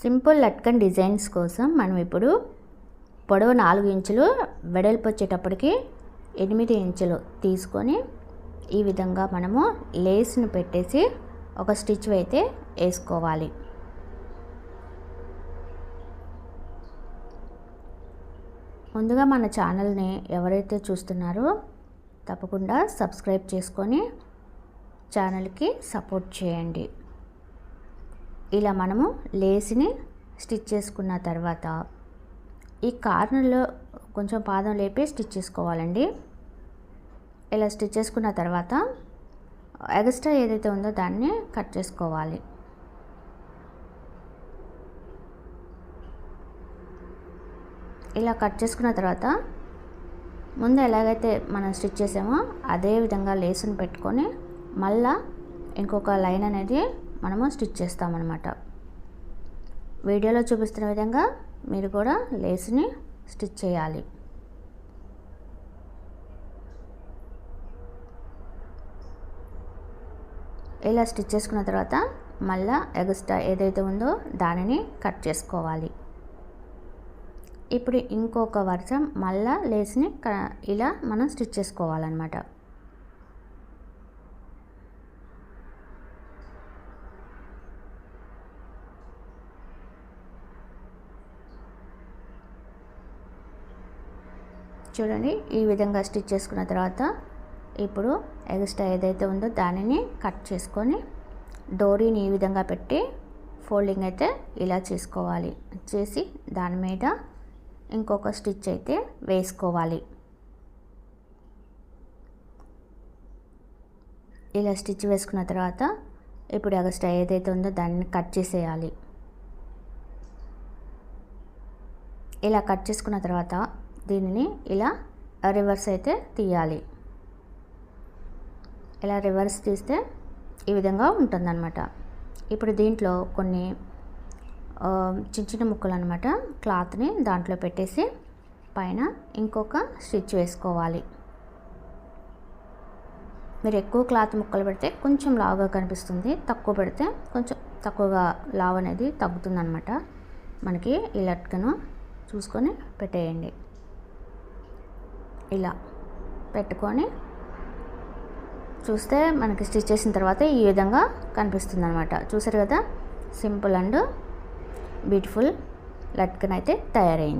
Simple latkan designs కోసం మనం ఇప్పుడు పొడవు 4 ఇంచులు, వెడల్పు వచ్చేటప్పటికి 8 ఇంచులు తీసుకొని ఈ విధంగా మనము లేస్ని పెట్టేసి ఒక స్టిచ్ అయితే వేసుకోవాలి. ముందుగా మన ఛానల్ని ఎవరైతే చూస్తున్నారో తప్పకుండా సబ్స్క్రైబ్ చేసుకొని ఛానల్కి సపోర్ట్ చేయండి. ఇలా మనము లేస్ని స్టిచ్ చేసుకున్న తర్వాత ఈ కార్నర్లో కొంచెం పాదం లేపి స్టిచ్ చేసుకోవాలండి. ఇలా స్టిచ్ చేసుకున్న తర్వాత ఎక్స్ట్రా ఏదైతే ఉందో దాన్ని కట్ చేసుకోవాలి. ఇలా కట్ చేసుకున్న తర్వాత ముందు ఎలాగైతే మనం స్టిచ్ చేసామో అదే విధంగా లేస్ని పెట్టుకొని మళ్ళా ఇంకొక లైన్ అనేది మనము స్టిచ్ చేస్తామన్నమాట. వీడియోలో చూపిస్తున్న విధంగా మీరు కూడా లేస్ని స్టిచ్ చేయాలి. ఇలా స్టిచ్ చేసుకున్న తర్వాత మళ్ళా ఎక్స్ట్రా ఏదైతే ఉందో దానిని కట్ చేసుకోవాలి. ఇప్పుడు ఇంకొక వరుస మళ్ళా లేస్ని ఇలా మనం స్టిచ్ చేసుకోవాలన్నమాట. చూడండి, ఈ విధంగా స్టిచ్ చేసుకున్న తర్వాత ఇప్పుడు ఎక్స్ట్రా ఏదైతే ఉందో దానిని కట్ చేసుకొని డోరీని ఈ విధంగా పెట్టి ఫోల్డింగ్ అయితే ఇలా చేసుకోవాలి. చేసి దాని మీద ఇంకొక స్టిచ్ అయితే వేసుకోవాలి. ఇలా స్టిచ్ వేసుకున్న తర్వాత ఇప్పుడు ఎక్స్ట్రా ఏదైతే ఉందో దాన్ని కట్ చేసేయాలి. ఇలా కట్ చేసుకున్న తర్వాత దీనిని ఇలా రివర్స్ అయితే తీయాలి. ఇలా రివర్స్ తీస్తే ఈ విధంగా ఉంటుందన్నమాట. ఇప్పుడు దీంట్లో కొన్ని చిన్న చిన్న ముక్కలు అన్నమాట క్లాత్ని దాంట్లో పెట్టేసి పైన ఇంకొక స్టిచ్ వేసుకోవాలి. మీరు ఎక్కువ క్లాత్ ముక్కలు పెడితే కొంచెం లావుగా కనిపిస్తుంది, తక్కువ పెడితే కొంచెం తక్కువగా లావు అనేది తగ్గుతుందన్నమాట. మనకి ఈ లట్కను చూసుకొని పెట్టేయండి. ఇలా పెట్టుకొని చూస్తే మనకి స్టిచ్ చేసిన తర్వాత ఈ విధంగా కనిపిస్తుంది అనమాట. చూసారు కదా, సింపుల్ అండ్ బ్యూటిఫుల్ లట్కన్ అయితే తయారైంది.